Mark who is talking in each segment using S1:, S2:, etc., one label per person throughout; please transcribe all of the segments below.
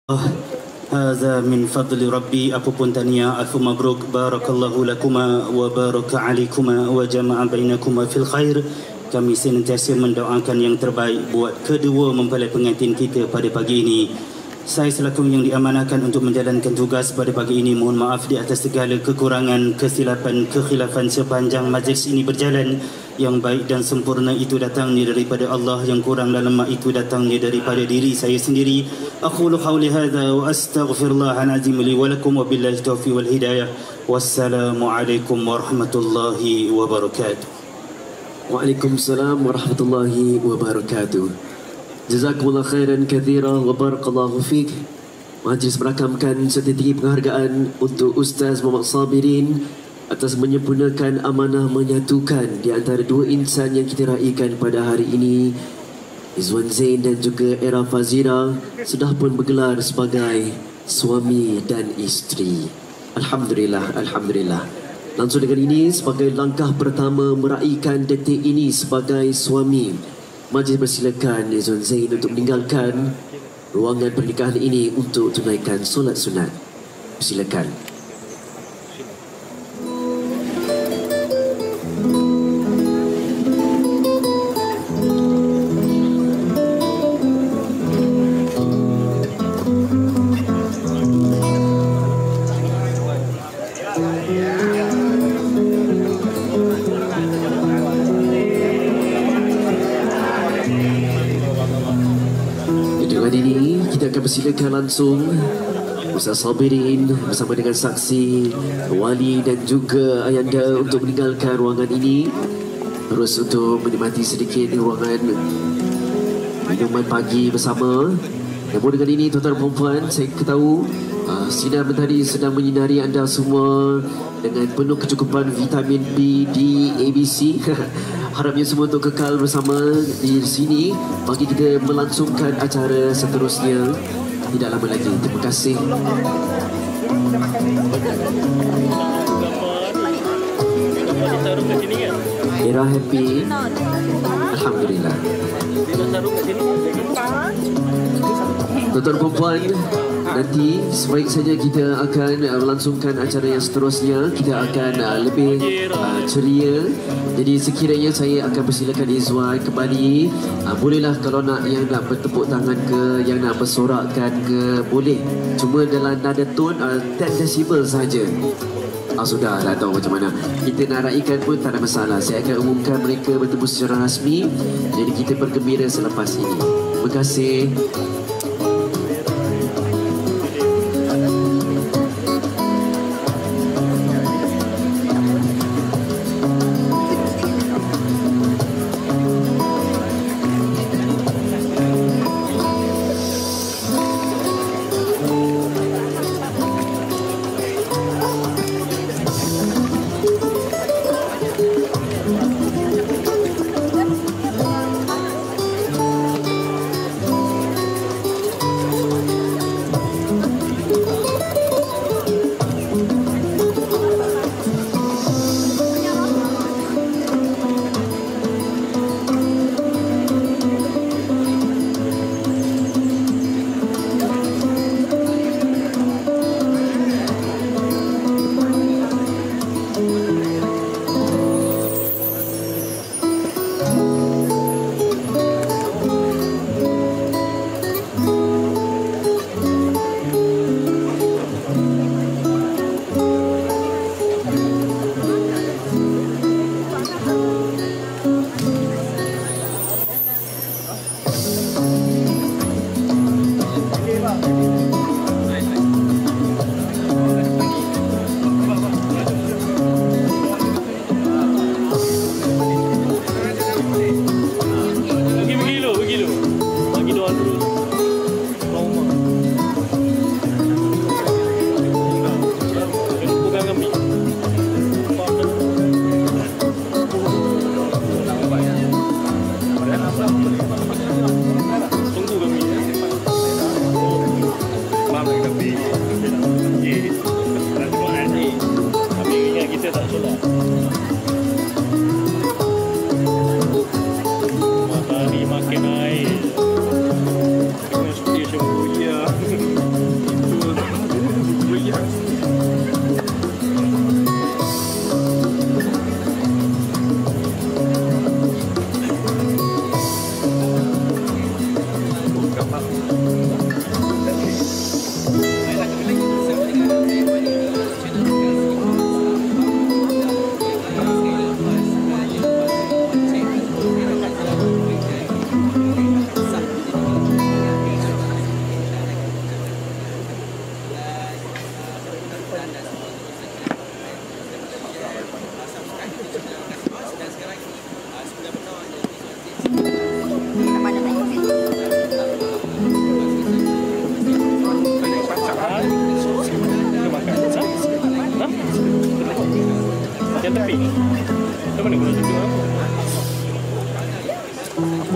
S1: Hadza min fadli Rabbi, apapun tahniah, alfu mabruk, barakallahu lakuma wa baraka alaikuma wa jama'a bainakuma fil khair. Kami senantiasa mendoakan yang terbaik buat kedua mempelai pengantin kita pada pagi ini. Saya selaku yang diamanahkan untuk menjalankan tugas pada pagi ini, mohon maaf di atas segala kekurangan, kesilapan, kekhilafan sepanjang majlis ini berjalan. Yang baik dan sempurna itu datangnya daripada Allah, yang kurang dan lemah itu datangnya daripada diri saya sendiri. Aqulu qawli hadza wa astaghfirullahal azim li wa lakum wa billahi taufiq wal hidayah. Wassalamu alaikum warahmatullahi wabarakatuh.
S2: Waalaikumsalam warahmatullahi wabarakatuh. Jazakumullah khairan kathira wa barakallahu fiqh. Majlis merakamkan setinggi penghargaan untuk Ustaz Muhammad Sabirin atas menyempurnakan amanah menyatukan di antara dua insan yang kita raikan pada hari ini, Izwan Zain dan juga Era Fazira, sudah pun bergelar sebagai suami dan isteri. Alhamdulillah, Alhamdulillah. Langsung dengan ini, sebagai langkah pertama meraihkan detik ini sebagai suami, majlis persilakan Izwan Zain untuk meninggalkan ruangan pernikahan ini untuk tunaikan solat sunat. Persilakan. Persilakan langsung Ustaz Sabirin bersama dengan saksi, wali dan juga ayanda untuk meninggalkan ruangan ini, terus untuk menikmati sedikit ruangan minuman pagi bersama. Namun dengan ini tuan-tuan dan puan-puan, saya tahu sinar mentari sedang menyinari anda semua dengan penuh kecukupan vitamin B, D, ABC. Harapnya semua untuk kekal bersama di sini bagi kita melangsungkan acara seterusnya tidak lama lagi. Terima kasih. Era happy. Alhamdulillah. Tuan-tuan perempuan, nanti sebaik saja kita akan melangsungkan acara yang seterusnya. Kita akan lebih ceria. Jadi sekiranya saya akan persilakan Izwan kembali. Bolehlah kalau yang nak bertepuk tangan ke, yang nak bersorakkan ke, boleh. Cuma dalam nada tone 10 decibel saja. Sudah dah tahu macam mana. Kita nak raikan pun tak ada masalah. Saya akan umumkan mereka bertemu secara rasmi. Jadi kita bergembira selepas ini. Terima kasih.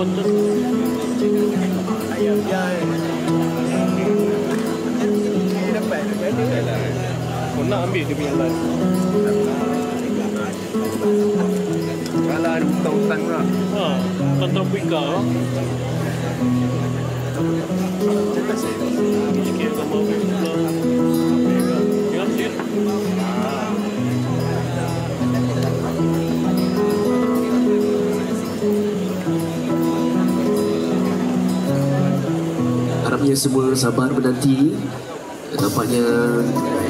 S3: pun tu. Kau nak ambil dia punya line.
S4: Kalau ada hutang-hutang lah.
S3: Hutang terbuka. Sikit sama pula. Ya, sikit.
S2: Harapnya semua sabar menanti. Nampaknya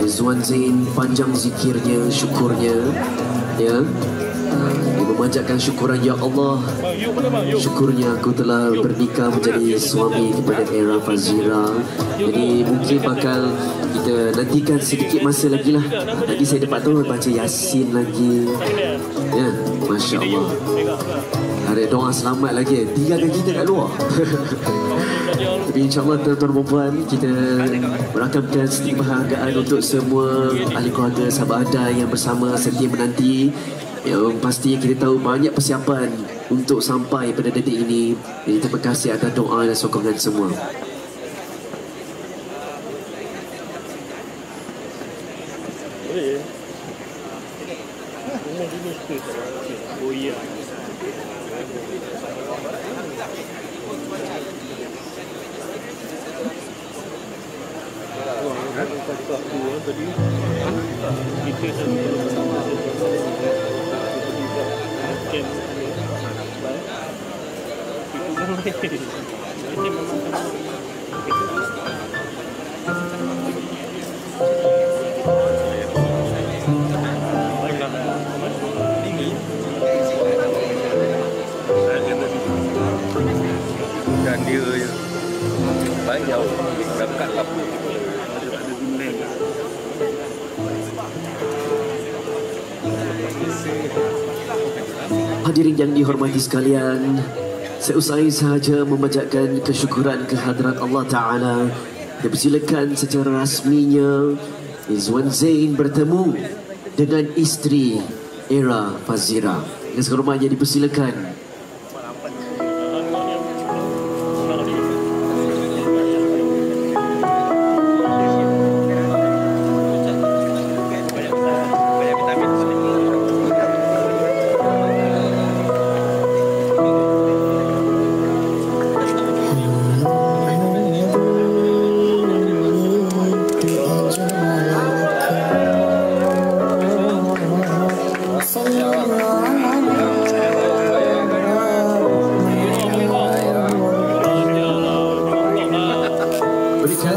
S2: Izwan Zain panjang zikirnya, syukurnya, ya. Dia memanjatkan syukuran, ya Allah, syukurnya aku telah bernikah menjadi suami kepada Era Fazira. Jadi mungkin bakal kita nantikan sedikit masa lagi lah. Tadi saya dapat tahu baca Yasin lagi, ya. Masya Allah, ada doa selamat lagi, tinggalkan kita kat luar. Tapi insyaAllah tuan-tuan dan puan, kita merakamkan sedikit penghargaan untuk semua ahli keluarga sahabat anda yang bersama setia menanti. Yang pasti kita tahu banyak persiapan untuk sampai pada detik ini. Jadi terima kasih atas doa dan sokongan semua.
S3: Oh iya. Tadi kita
S4: Dan dia je baik jauh dekat lapuk.
S2: Hadirin yang dihormati sekalian, seusai sahaja memanjatkan kesyukuran kehadrat Allah Ta'ala, dipersilakan secara rasminya Izwan Zain bertemu dengan isteri Era Fazira. Dengan sehormatnya dipersilakan.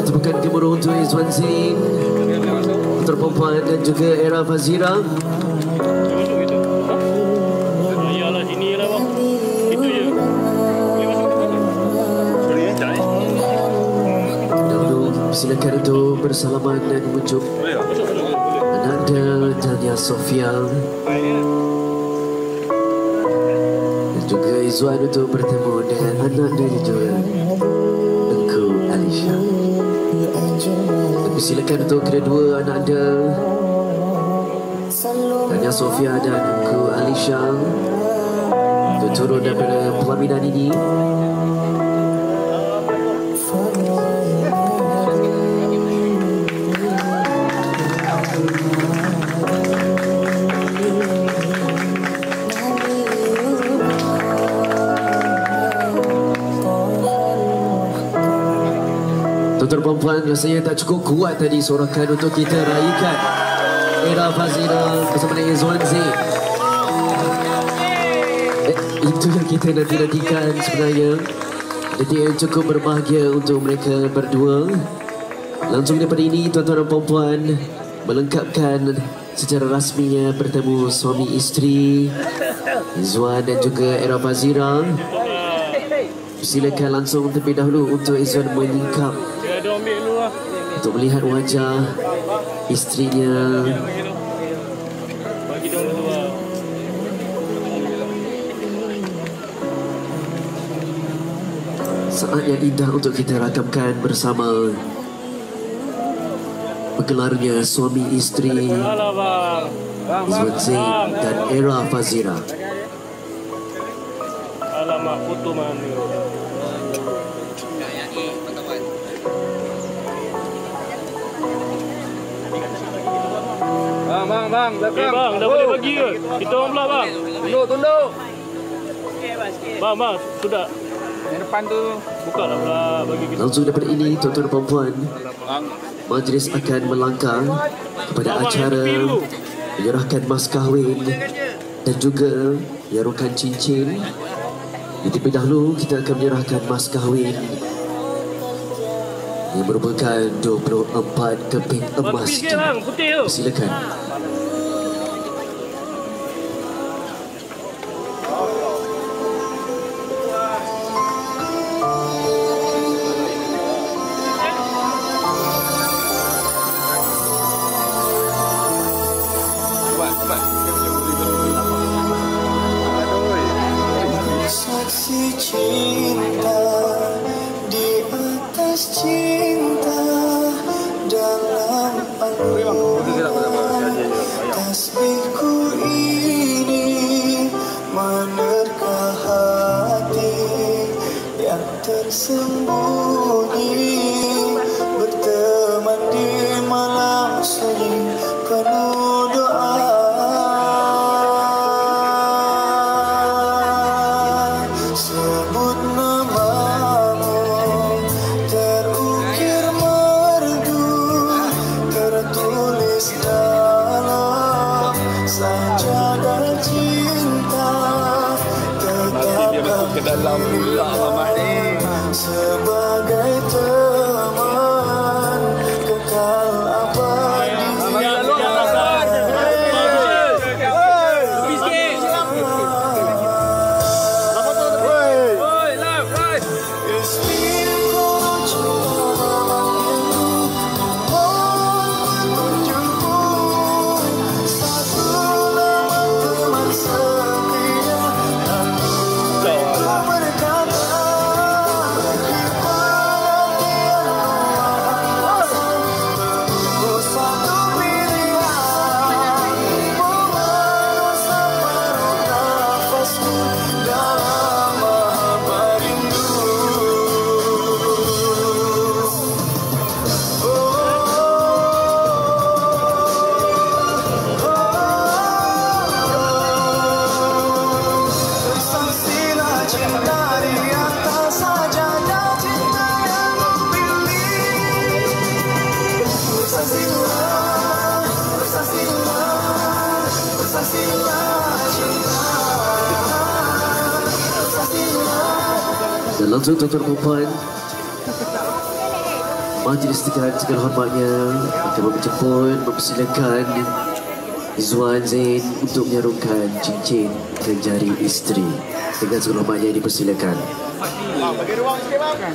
S2: Tepukan gemuruh untuk Izwan Zain, Putera Perempuan dan juga Era Fazira.
S3: Iyalah sini lah bang. Itu je.
S2: Dahulu silakan untuk bersalaman dan mengucap Ananda Dania Sofia dan juga Izwan untuk bertemu dengan anaknya juga Engku Alisha. Silakan untuk kedua anak anda Dania Sofia dan Engku Alisha untuk turun daripada pelaminan ini. Tuan-tuan perempuan, rasanya tak cukup kuat tadi sorakan untuk kita raikan Era Fazira bersama dengan Izwan Zain. Itu yang kita nanti-nantikan sebenarnya. Detik yang cukup berbahagia untuk mereka berdua. Langsung daripada ini, tuan-tuan dan perempuan, melengkapkan secara rasminya bertemu suami isteri Izwan dan juga Era Fazira. Silakan langsung terlebih dahulu untuk Izwan menyingkap untuk melihat wajah isterinya. Saat yang indah untuk kita rakamkan bersama bergelarnya suami isteri Izwan Zain dan Era Fazira.
S3: Alamak. Pak, foto mana?
S4: Bang,
S3: Okay bang, dah boleh bagi ke? Kita orang pula bang.
S4: Tunduk.
S3: Bang, sudah.
S4: Yang depan tu.
S3: Buka lah pula bagi kita.
S2: Langsung daripada ini, tuan-tuan dan puan-puan, majlis akan melangkah kepada acara menyerahkan mas kahwin dan juga yarukan cincin. Terlebih dahulu kita akan menyerahkan mas kahwin yang merupakan 24 keping emas.
S3: Putih sikit bang, putih tu.
S2: Silakan.
S5: Saksi cinta di atas cinta dalam alunan tasbihku ini menerka hati yang tersembunyi berteman di malam sunyi penuh doa. Sebut namamu terukir merdu tertulis dalam sajadah cinta tetapkan pilihan sebagai teman kekal abadi.
S2: Dan langsung tuan-tuan dan puan, majlis dengan segala hormatnya akan menjemput, mempersilakan Izwan Zain untuk menyarungkan cincin ke jari isteri. Dengan segala hormatnya dipersilakan.
S4: Bagi ruang sikit bang.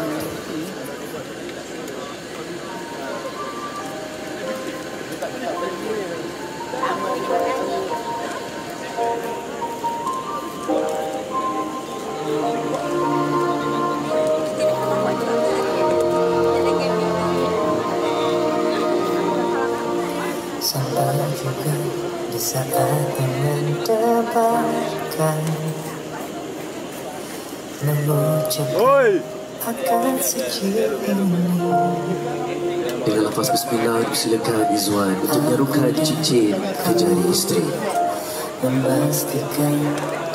S5: Sampai juga di saat mendebarkan mengucapkan akan sejak ini.
S2: Dengan lafaz bismillah dipersilakan Izwan untuk menyarungkan cincin ke jari isteri.
S5: Memastikan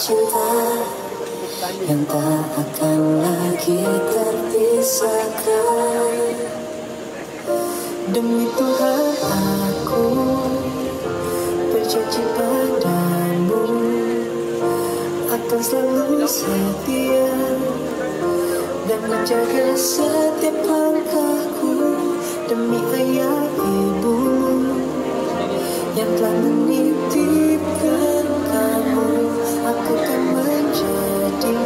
S5: cinta yang tak akan lagi terpisahkan. Demi Tuhan aku berjanji padamu akan selalu setia dan menjaga setiap langkahku. Demi ayah ibumu yang telah menitipkan kamu, aku akan menjadi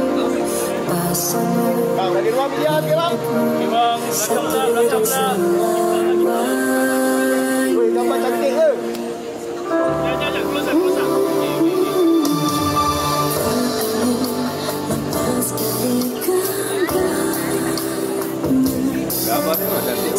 S5: pasangan hidupmu satu dan selamanya.
S4: Gambar cantik ke? Gambar cantik.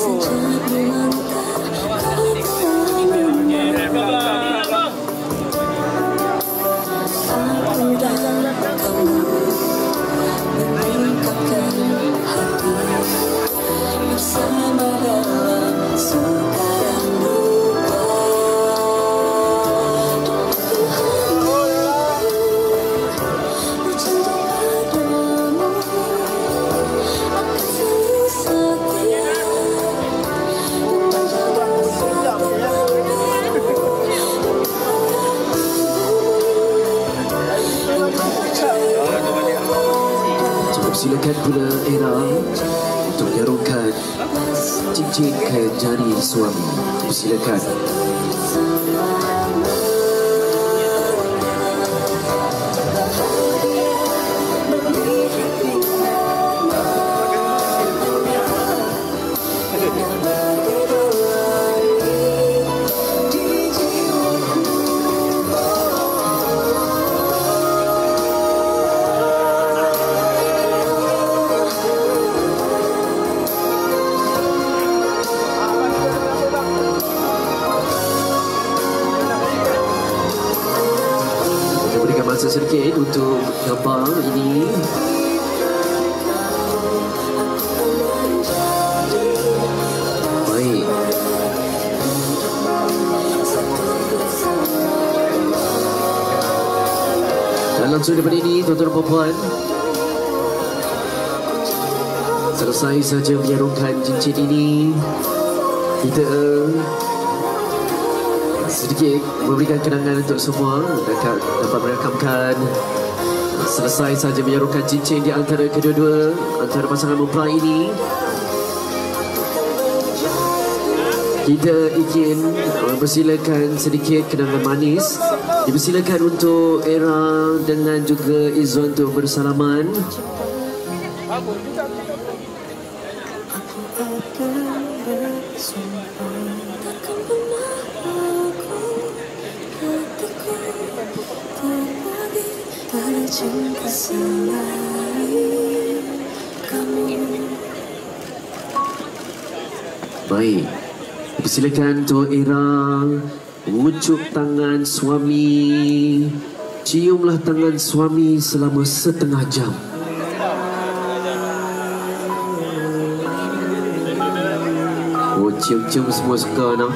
S2: Silakan pula Era untuk menyarungkan cincin ke jari suami. Silakan. Sedikit untuk gambar ini. Baik. Dan langsung daripada ini, tuan-tuan dan puan-puan, selesai saja menyarungkan cincin ini, kita sedikit memberikan kenangan untuk semua dapat merakamkan selesai saja menyarungkan cincin di antara kedua-dua, antara pasangan mempelai ini. Kita ingin mempersilakan sedikit kenangan manis. Dipersilakan untuk Era dengan juga Izwan untuk bersalaman. Baik, persilakan Tok Era mengucup tangan suami. Ciumlah tangan suami selama setengah jam. Oh, cium-cium semua suka nak.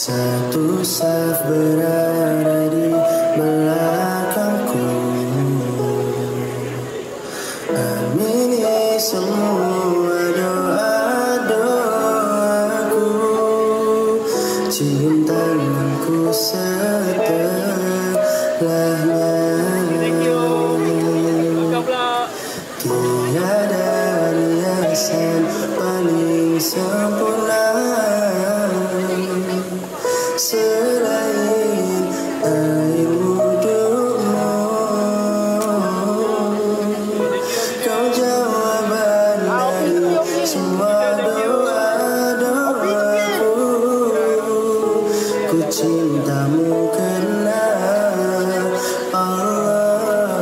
S5: Satu saf berada di belakangku. Amini semua doa-doaku. Cium tanganku setelahnya. Tiada riasan paling sempurna selain air wudukmu. Kau jawaban dari semua doa-doaku. Ku cintamu karena Allah.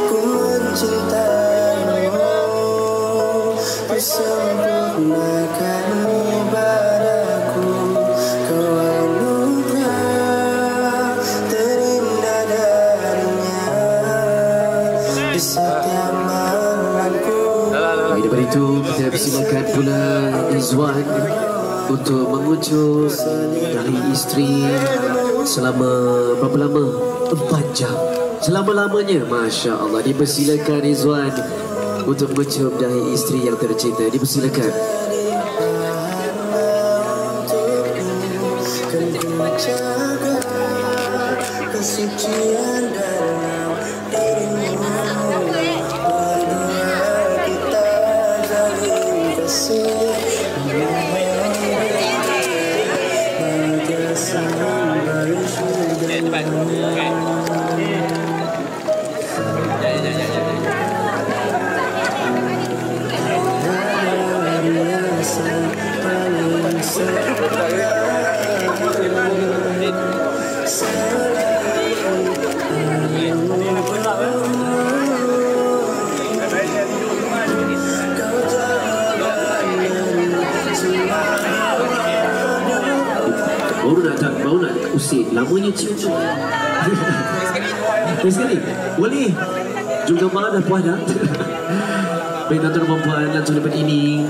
S5: Ku mencintaimu, ku sempurnakan ibadahku. Kau anugerah terindah darinya di setiap malamku.
S2: Baik, daripada itu kita persilakan pula Izwan untuk mengucup dari isteri selama berapa lama? 4 jam. Selama-lamanya, Masya Allah. Dipersilakan Izwan untuk mengucup dahi isteri yang tercinta. Dipersilakan.
S5: Jaga kesucian dalam dirimu. Berdua kita jalin kasih.
S2: Baru nak usik. Lamanya cium tu. Sekali. Boleh. Juga malah dah puas dah. Baik, tuan-tuan dan puan-puan, langsung daripada ini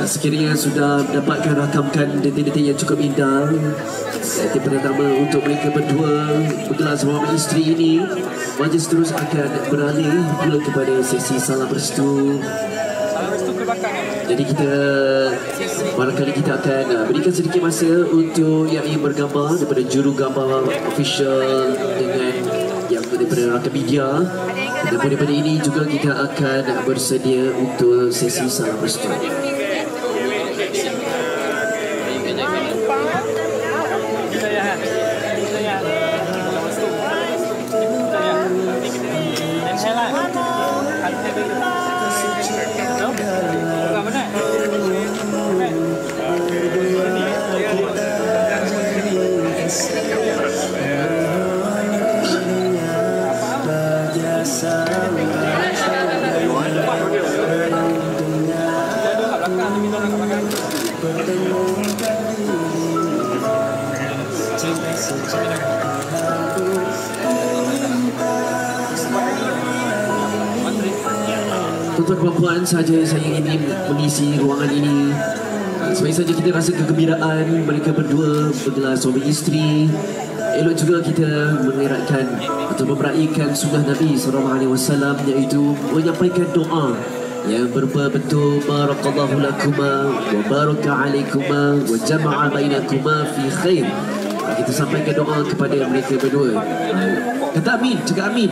S2: sekiranya sudah mendapatkan rakamkan detik-detik yang cukup indah, detik pertama untuk mereka berdua bergelar suami isteri ini, majlis terus akan beralih pula kepada sesi salam restu. Jadi kita barangkali kita akan berikan sedikit masa untuk yang ingin bergambar daripada juru gambar official dengan yang daripada rakan media. Dan daripada ini juga kita akan bersedia untuk sesi salam restu. Tuan-tuan puan, sahaja saya ingin mengisi ruangan ini. Sebaik saja kita rasa kegembiraan mereka berdua bergelar suami isteri. Elok juga kita mengeratkan atau memeraihkan sunnah Nabi SAW, iaitu menyampaikan doa yang berupa bentuk barakallahu lakuma wa baraka alaikuma wa jama'a bainakuma fi khair. Kita sampaikan doa kepada mereka berdua. Kata amin, cakap amin.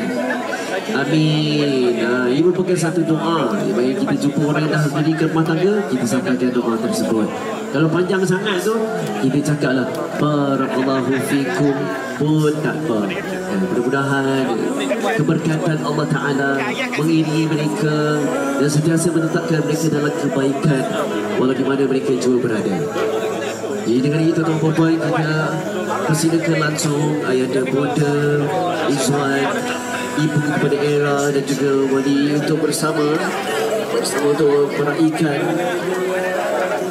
S2: Amin. Ini merupakan satu doa. Bagi kita jumpa orang yang dah berdiri rumah tangga, kita sampaikan doa tersebut. Kalau panjang sangat tu, kita cakaplah barakallahu fikum pun tak apa. Mudah-mudahan keberkatan Allah Ta'ala mengiringi mereka dan sentiasa menetapkan mereka dalam kebaikan walau di mana mereka juga berada. Jadi dengan itu tuan-tuan puan, kita persilakan langsung Ayahanda Bonda Izwan, ibu kepada Era dan juga wali untuk bersama untuk meraihkan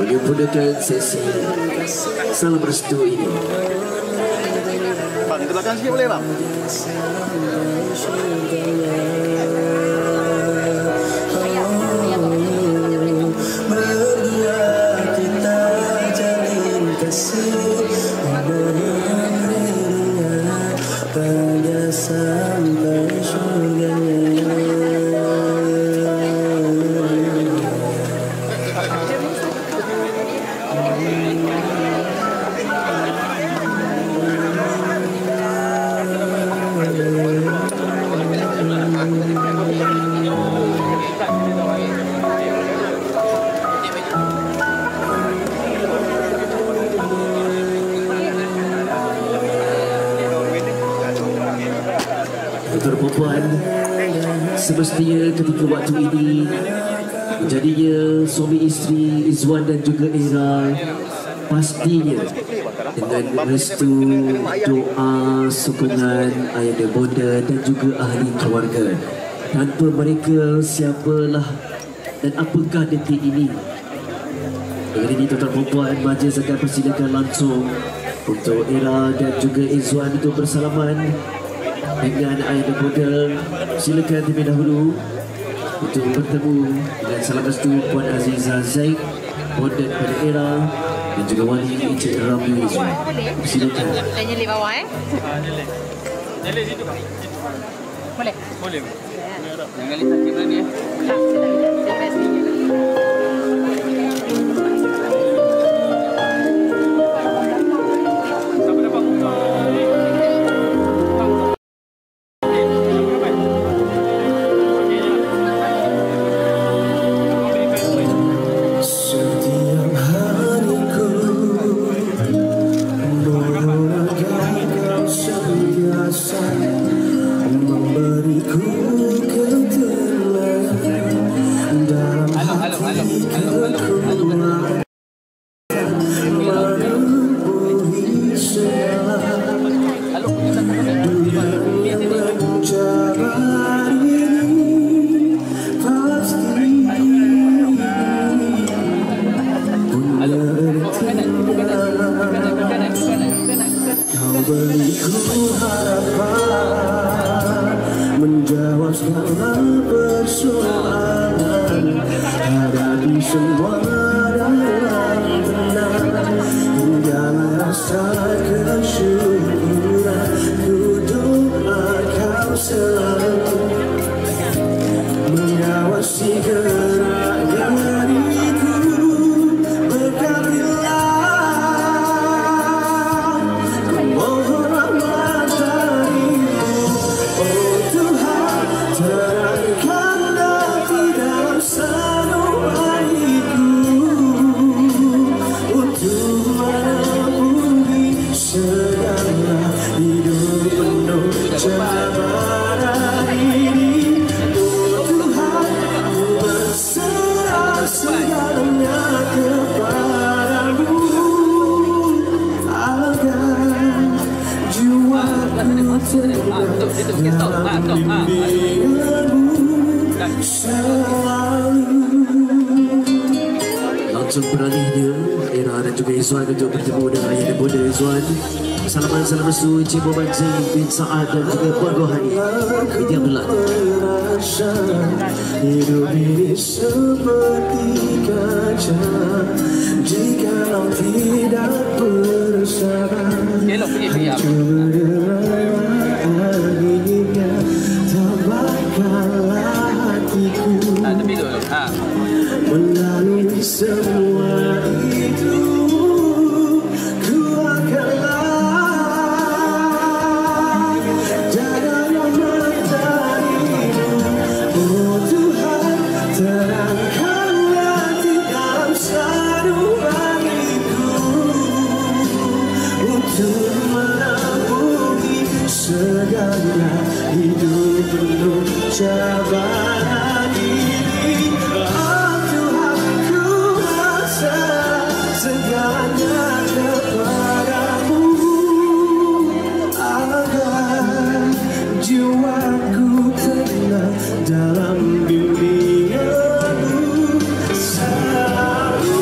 S2: menyempurnakan sesi salam restu ini.
S4: Bang, ke belakang sikit boleh bang?
S2: Perempuan, semestinya ketika waktu ini menjadinya suami isteri Izwan dan juga Era, pastinya dengan restu, doa, sokongan Ayahanda Bonda dan juga ahli keluarga. Tanpa mereka, siapalah dan apakah detik ini? Dengan ini tuan-tuan perempuan, majlis akan persilakan langsung untuk Era dan juga Izwan untuk bersalaman dengan Ayahanda Bonda. Silakan terlebih dahulu untuk bertemu dengan salam restu Puan Aziza Zaid, Bonda kepada Era dan juga wali Encik Ramli Izwan. Silakan.
S6: Saya nyelip bawah
S3: Nyelip. Nyelip situ Kak.
S6: Boleh?
S3: Boleh.
S4: Jangan lihat kamera ni ya.
S6: Tak, silakan.
S7: Menjawab segala persoalan, hadapi semua rasa kesyukuran, ku doa kau selalu mengawasi gerak diriku. Berkatilah, ku mohon rahmat darimu. Oh Tuhan, terangkanlah di dalam sanubariku untuk menemui segala hidup penuh cabaran ini. Oh Tuhan, ku berserah segalanya kepadamu agar jiwaku tenang dalam bimbinganmu selalu.
S2: Langsung beralihnya Era dan juga Izzuan untuk bertemu dengan ayah dan bunda Izzuan. Salaman salam restu Encik Muhammad Zain bin Sa'ad dan juga Puan Rohani binti Abdullah.
S7: Hidup ini seperti kaca, jikalau tidak bersabar, hancur anginnya, tabahkanlah hatiku. Melalui semua itu, kuatkanlah jaga rahmat darimu. Oh Tuhan, terangkanlah di dalam sanubariku untuk menembus segala hidup penuh cabaran ini. Oh Tuhan, ku berserah segalanya kepadamu agar jiwaku tenang dalam bimbinganmu selalu.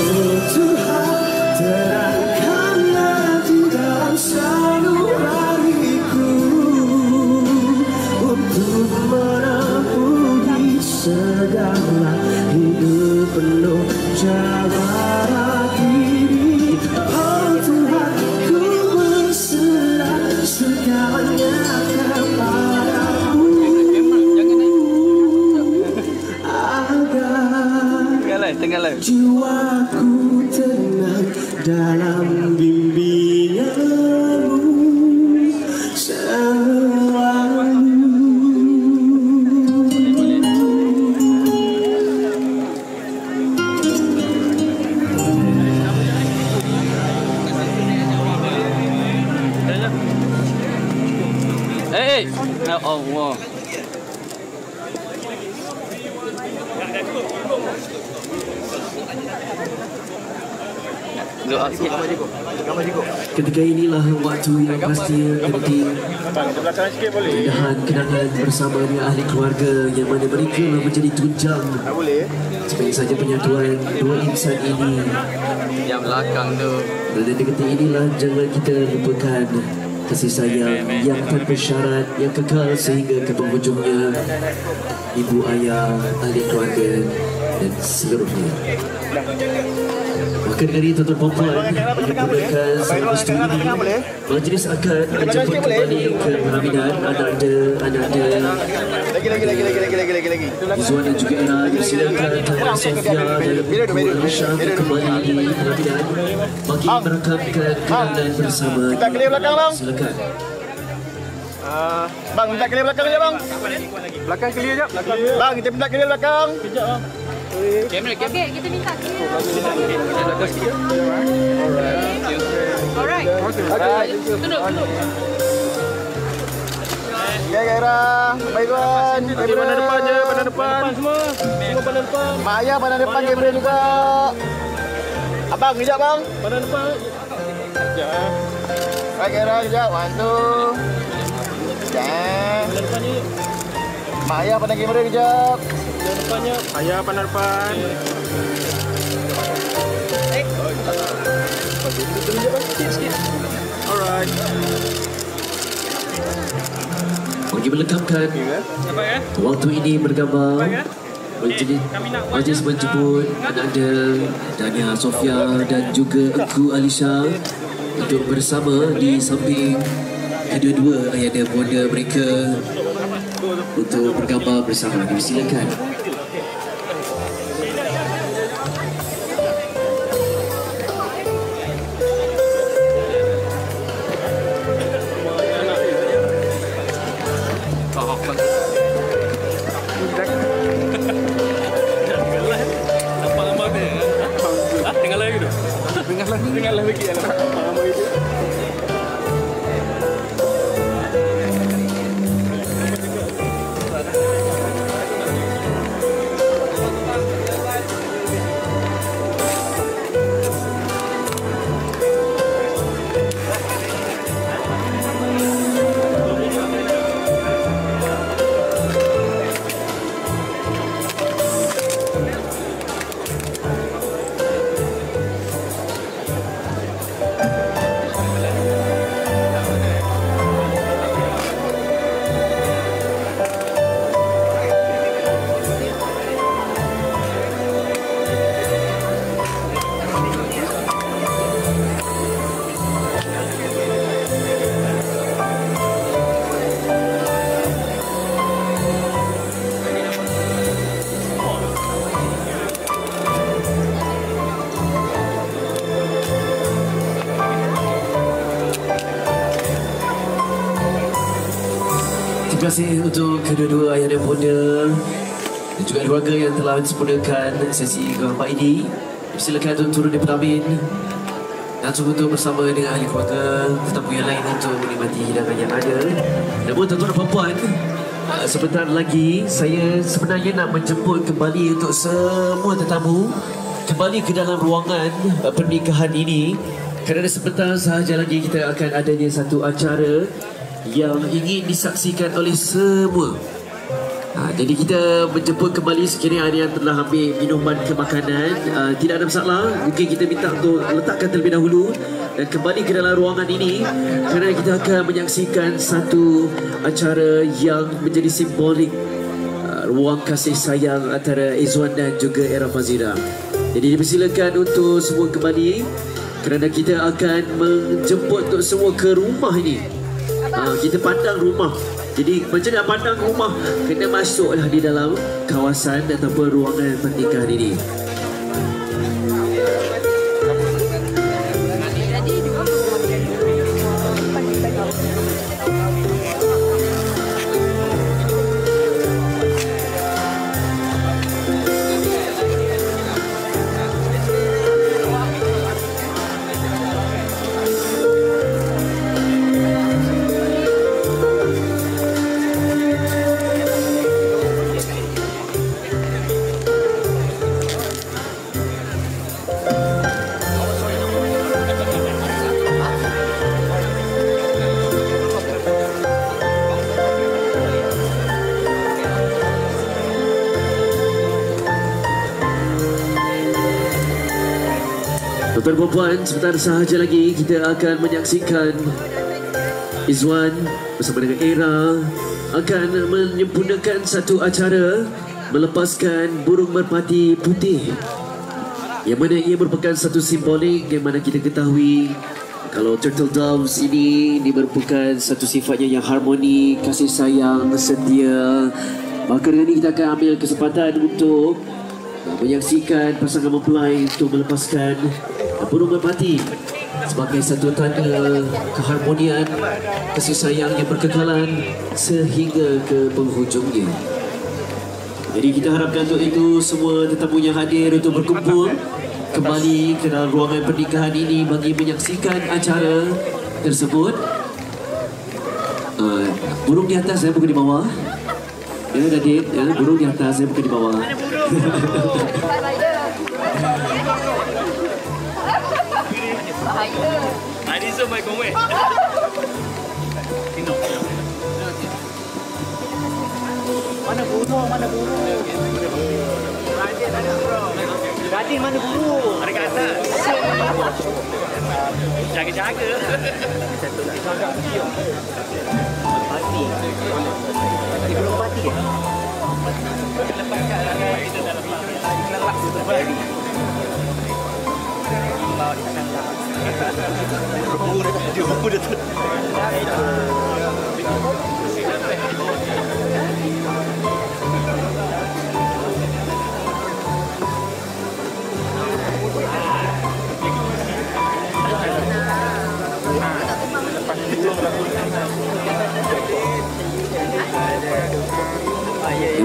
S7: Oh Tuhan, terangkanlah di dalam sanubariku untuk menemui segala hidup penuh cabaran ini. Oh Tuhan, ku berserah segalanya kepadamu agar jiwaku tenang dalam bimbinganmu selalu.
S4: Ya Allah. Doa sikit.
S2: Ketika inilah waktu yang pasti nanti kenangan bersama dengan ahli keluarga yang mana mereka menjadi tunjang sebagai saja penyatuan dua insan ini.
S4: Yang belakang tu.
S2: Dan ketika inilah jangan kita lupakan kasih sayang yang tanpa syarat, yang kekal sehingga ke penghujungnya. Ibu, ayah, ahli keluarga dan seluruhnya. Maka dengan itu tuan-tuan puan menyempurnakan salam restu ini, majlis akan menjemput kembali ke pelaminan ananda Izzuan dan juga Era. Silakan Tara Sofia dan Ibu Aisyah kembali di pelaminan bagi merakamkan kenangan bersama. Silakan.
S8: Bang, minta clear belakang je bang. Belakang clear je. Bang, kita minta clear belakang. Kejap bang.
S6: Okey, kita minta clear. Alright. Duduk.
S8: Ya, Gaira. Baik tuan. Pandang depan je, pandang depan. Semua pandang depan. Mak ayah pandang depan kamera juga. Abang, kejap bang. Pandang depan. Kejap. Baik Gaira, kejap. 1, 2. Kejap. Pandang depan ni. Mak ayah pandang kamera kejap. Pandang depannya. Ayah pandang depan. Sikit. Alright.
S2: Bagi melengkapkan waktu ini bergambar majlis menjemput anak-anda Dania Sofia dan juga Engku Alisha untuk bersama di samping kedua-dua ayahanda bonda mereka untuk bergambar bersama. Silakan.
S8: Dengarlah lagi.
S2: Terima kasih untuk kedua-dua ayah dan bonda dan juga keluarga yang telah sempurnakan sesi gambar ini. Silakan untuk turun di pelamin langsung untuk bersama dengan ahli keluarga tetamu yang lain untuk menikmati hidangan yang ada. Namun tuan-tuan dan puan-puan, sebentar lagi saya sebenarnya nak menjemput kembali untuk semua tetamu kembali ke dalam ruangan pernikahan ini, kerana sebentar sahaja lagi kita akan adanya satu acara yang ingin disaksikan oleh semua. Jadi kita menjemput kembali sekiranya ada yang telah ambil minuman ke makanan, tidak ada masalah, mungkin kita minta untuk letakkan terlebih dahulu dan kembali ke dalam ruangan ini kerana kita akan menyaksikan satu acara yang menjadi simbolik ruang kasih sayang antara Izwan dan juga Era Fazira. Jadi dipersilakan untuk semua kembali kerana kita akan menjemput untuk semua ke rumah ini. Kita pandang rumah. Jadi macam nak pandang rumah, kena masuklah di dalam kawasan ataupun ruangan pernikahan ini. Tuan-tuan dan puan, sebentar sahaja lagi kita akan menyaksikan Izwan bersama dengan Era akan menyempurnakan satu acara melepaskan burung merpati putih, yang mana ia merupakan satu simbolik yang mana kita ketahui kalau turtle doves ini merupakan satu sifatnya yang harmoni, kasih sayang, setia. Maka dengan ini kita akan ambil kesempatan untuk menyaksikan pasangan mempelai untuk melepaskan burung merpati sebagai satu tanda keharmonian, kasih sayang yang berkekalan sehingga ke penghujungnya. Jadi kita harapkan untuk itu semua tetamu yang hadir untuk berkumpul kembali ke dalam ruangan pernikahan ini bagi menyaksikan acara tersebut. Burung di atas, bukan di bawah. Ya, Radit, burung di atas, bukan di bawah.
S3: Ini semua komen.
S8: Mana burung? Radin mana burung?
S3: Ada kat atas. Jaga-jaga.
S9: Parti. Ini belum parti ke?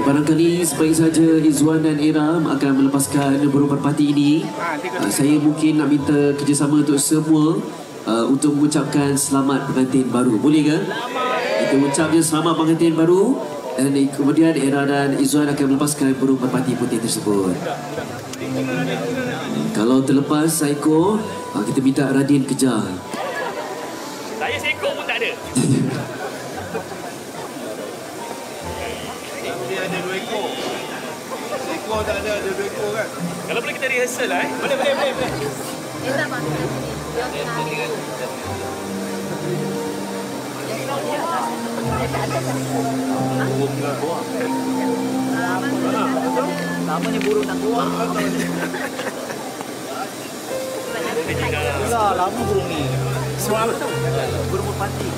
S2: Barangkali sebaik saja Izwan dan Iram akan melepaskan burung merpati ini. Saya mungkin nak minta kerjasama untuk semua untuk mengucapkan selamat pengantin baru. Boleh ke? Kita ucapnya selamat pengantin baru dan kemudian Ira dan Izwan akan melepaskan burung merpati putih tersebut. Kalau terlepas seekor, kita minta Radin kejar.
S3: Saya seekor pun tak ada.
S8: Dia ada 2 ekor. Seekor tak ada 2 ekor kan?
S3: Kalau boleh kita rehearsal lah Boleh.
S6: Kita bang.
S9: Lama ni burung nak keluar.
S8: Dah lama burung ni.
S9: Suara tu. Burung merpati.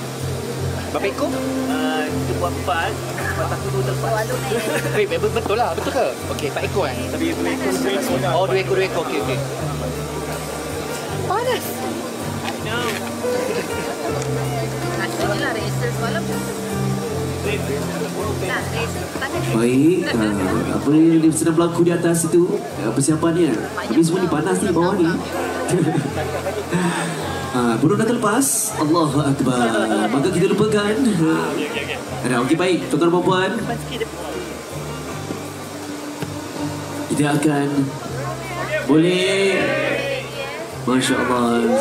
S9: Berapa ekor? Kita buat 4. Lepas aku 2 terlepas. Betul lah. Betul ke? Okey, 4 ekor kan?
S8: Tapi 2 ekor.
S9: Oh, 2 ekor. Okey. Panas.
S6: Rasanya lah racer semalam.
S2: Baik, apa yang sedang berlaku di atas itu, persiapannya. Tapi semua ni panas ni bawah ni. Burung dah terlepas. Allahu Akbar. Maka kita lupakan. Okey, baik, tuan-tuan dan puan. Kita akan boleh. Masya Allah.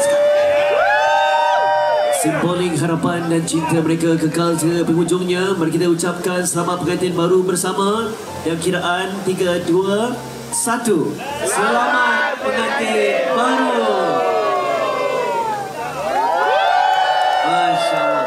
S2: Simbolik harapan dan cinta mereka kekal ke penghujungnya. Mari kita ucapkan selamat pengantin baru bersama. Yang kiraan 3, 2, 1. Selamat pengantin baru. Masya Allah.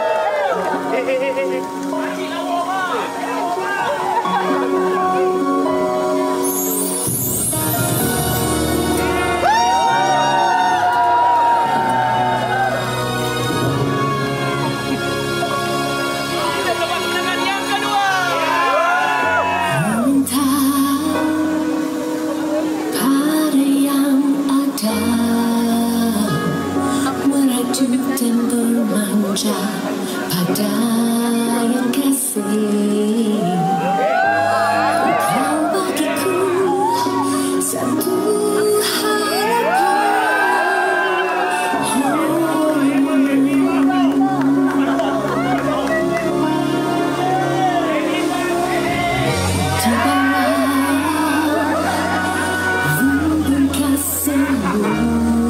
S10: Dan bermanja pada yang kasih. Kau bagiku satu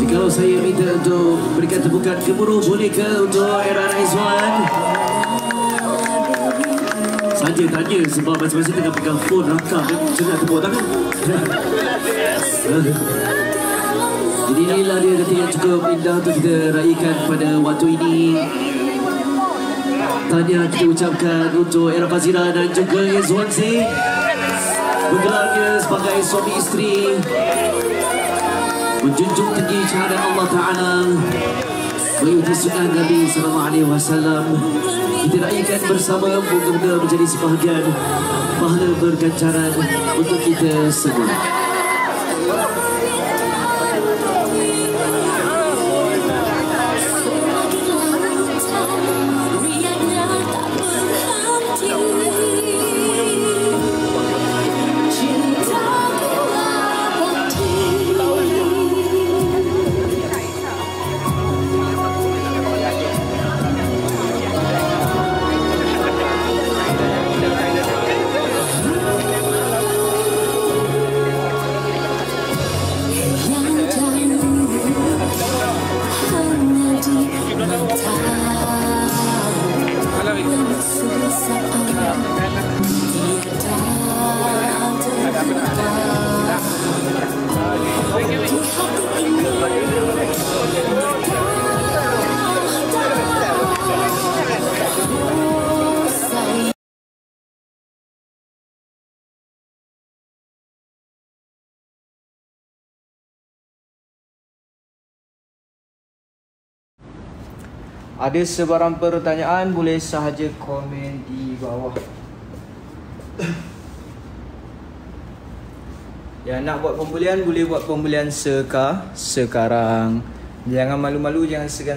S2: Jikalau saya minta untuk berikan tepukan gemuruh, boleh ke untuk Ira dan Izwan? Saja tanya sebab masing-masing tengah pegang phone rakam macam nak tepuk tangan. Jadi inilah dia detik yang cukup indah untuk kita raikan pada waktu ini. Tahniah kita ucapkan untuk Ira Fazira dan juga Izwan Zain, bergelarnya sebagai suami isteri, menjunjung tinggi syahadat Allah Ta'ala, mengikuti sunnah Nabi SAW. Kita raikan bersama, moga-moga menjadi sebahagian pahala bergancaran untuk kita semua.
S11: Ada sebarang pertanyaan boleh sahaja komen di bawah. Yang nak buat pembelian boleh buat pembelian sekarang. Jangan malu-malu, jangan segan